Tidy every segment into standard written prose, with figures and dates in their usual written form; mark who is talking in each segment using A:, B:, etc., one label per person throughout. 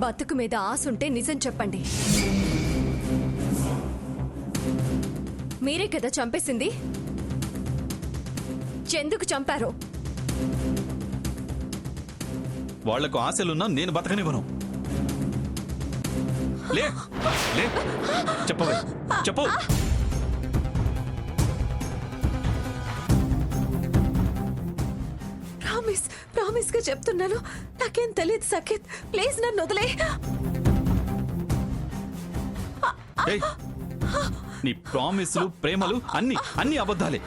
A: బతుకు మీద ఆశుంటే నిజం చెప్పండి. మీరే కదా చంపేసింది. ఎందుకు చంపారో?
B: వాళ్లకు ఆశలున్నా నేను బతకనివ్వను. లే లే చెప్పవే, చెప్పు.
A: ప్రామిస్ గా చెప్తున్నాను, నాకేం తెలియదు సఖిత్. ప్లీజ్ నన్ను వదిలే.
B: నీ ప్రామిస్లు, ప్రేమలు అన్ని అబద్ధాలే.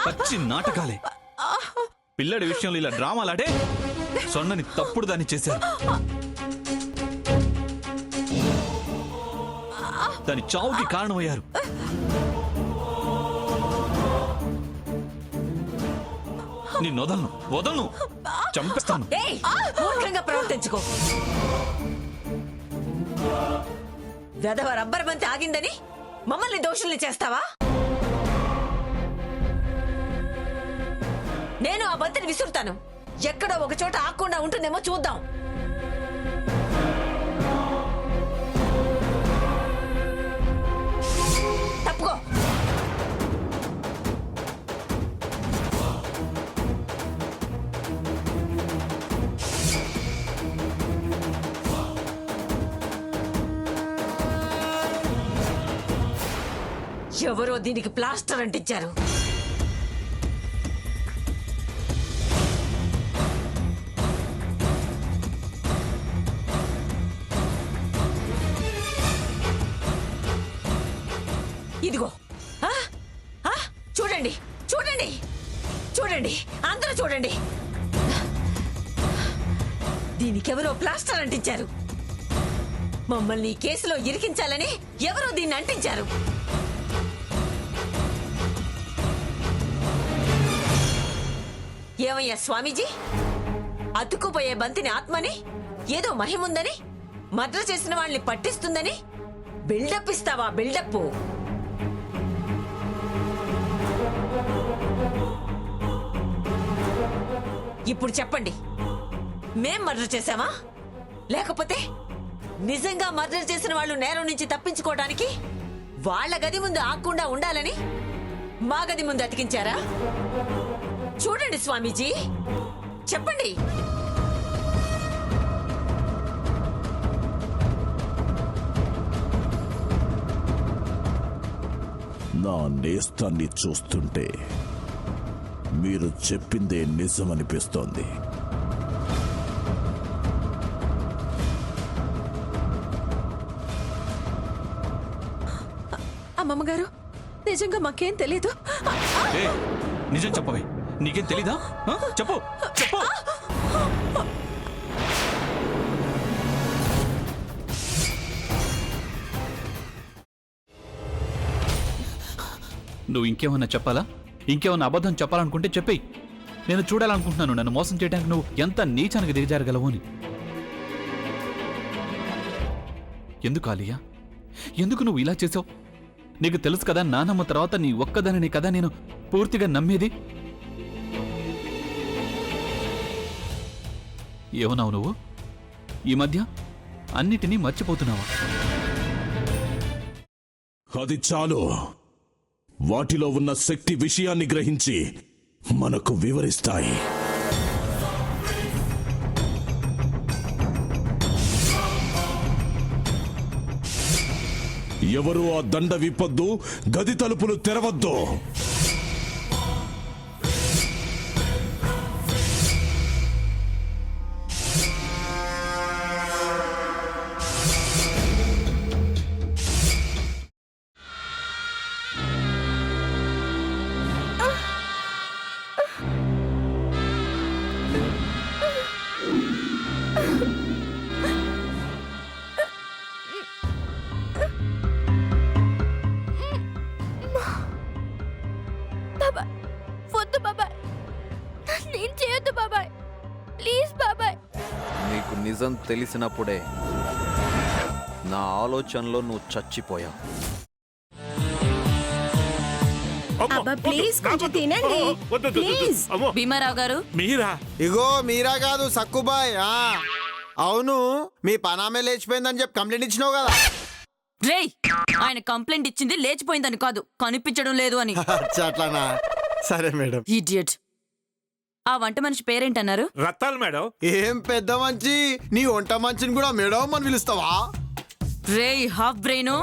B: పచ్చి నాటకాలే. పిల్లడి విషయంలో ఇలా డ్రామాలాడే సొన్నని తప్పుడు దాన్ని చేశారు. దాని చావుకి కారణమయ్యారు. నిన్ను వదలను, చంపేస్తాను.
C: ప్రవర్తించుకో. వెధవ రబ్బర్ బంతి ఆగిందని మమ్మల్ని దోషుల్ని చేస్తావా? నేను ఆ బంతిని విసురుతాను. ఎక్కడో ఒక చోట ఆకుండా ఉంటుందేమో చూద్దాం. తప్పుకో. ఎవరో దీనికి ప్లాస్టర్ అంటించారు. ఇదిగో చూడండి, చూడండి, చూడండి, అందరూ చూడండి. దీనికెవరో ప్లాస్టర్ అంటించారు. మమ్మల్ని కేసులో ఇరికించాలని ఎవరో దీన్ని అంటించారు. ఏమయ్యా స్వామీజీ, అతుక్కుపోయే బంతిని ఆత్మని, ఏదో మహిముందని, మద్ర చేసిన వాళ్ళని పట్టిస్తుందని బిల్డప్ ఇస్తావా? బిల్డప్. ఇప్పుడు చెప్పండి, మేం మర్డర్ చేశామా? లేకపోతే నిజంగా మర్డర్ చేసిన వాళ్ళు నేరం నుంచి తప్పించుకోవడానికి వాళ్ళ గది ముందు ఆకుండా ఉండాలని మా గది ముందు అతికించారా? చూడండి స్వామీజీ, చెప్పండి.
D: నా నేస్తాన్ని చూస్తుంటే మీరు చెప్పిందే నిజమనిపిస్తోంది.
A: అమ్మమ్మగారు, నిజంగా మాకేం తెలీదు.
B: నిజం చెప్పవే, నీకేం తెలీదా? చెప్పు చెప్పు. నువ్వు ఇంకేమన్నా చెప్పాలా? ఇంకేమన్నా అబద్ధం చెప్పాలనుకుంటే చెప్పేయి. నేను చూడాలనుకుంటున్నాను నన్ను మోసం చేయడానికి నువ్వు ఎంత నీచానికి దిగజారగలవు అని. ఎందుకు ఆలియా, ఎందుకు నువ్వు ఇలా చేసావు? నీకు తెలుసు కదా, నానమ్మ తర్వాత నీ ఒక్కదానిని కదా నేను పూర్తిగా నమ్మేది. ఏమన్నావు నువ్వు? ఈ మధ్య అన్నిటినీ మర్చిపోతున్నావా?
D: అది చాలు. వాటిలో ఉన్న శక్తి విషయాన్ని గ్రహించి మనకు వివరిస్తాయి. ఎవరు ఆ దండ విప్పొద్దు, గది తలుపులు తెరవద్దు.
E: నీకు నిజం తెలిసినప్పుడే నా ఆలోచనలో నువ్వు చచ్చిపోయావు.
F: అబ్బా ప్లీజ్ కొంచెం తినండి ప్లీజ్.
G: భీమారావు గారు
H: మీరా?
I: ఇగో మీరా కాదు సక్కుబాయ్. అవును, మీ పనామే లేచిపోయిందని చెప్పి కంప్లైంట్ ఇచ్చినావు కదా.
G: రేయ్, ఆయన కంప్లైంట్ ఇచ్చింది లేచిపోయిందని కాదు, కనిపించడం లేదు అని.
I: అచ్చా, అట్లానా? సరే మేడం.
G: ఇడియట్. ఆ వంట మనిషి పేరేంటన్నారు?
H: రత్తాలు మేడం.
I: ఏం పెద్ద మంచి, నీ వంట మంచిని కూడా మేడం అని పిలుస్తావా?
G: రేయ్ హాఫ్ బ్రెయిన్,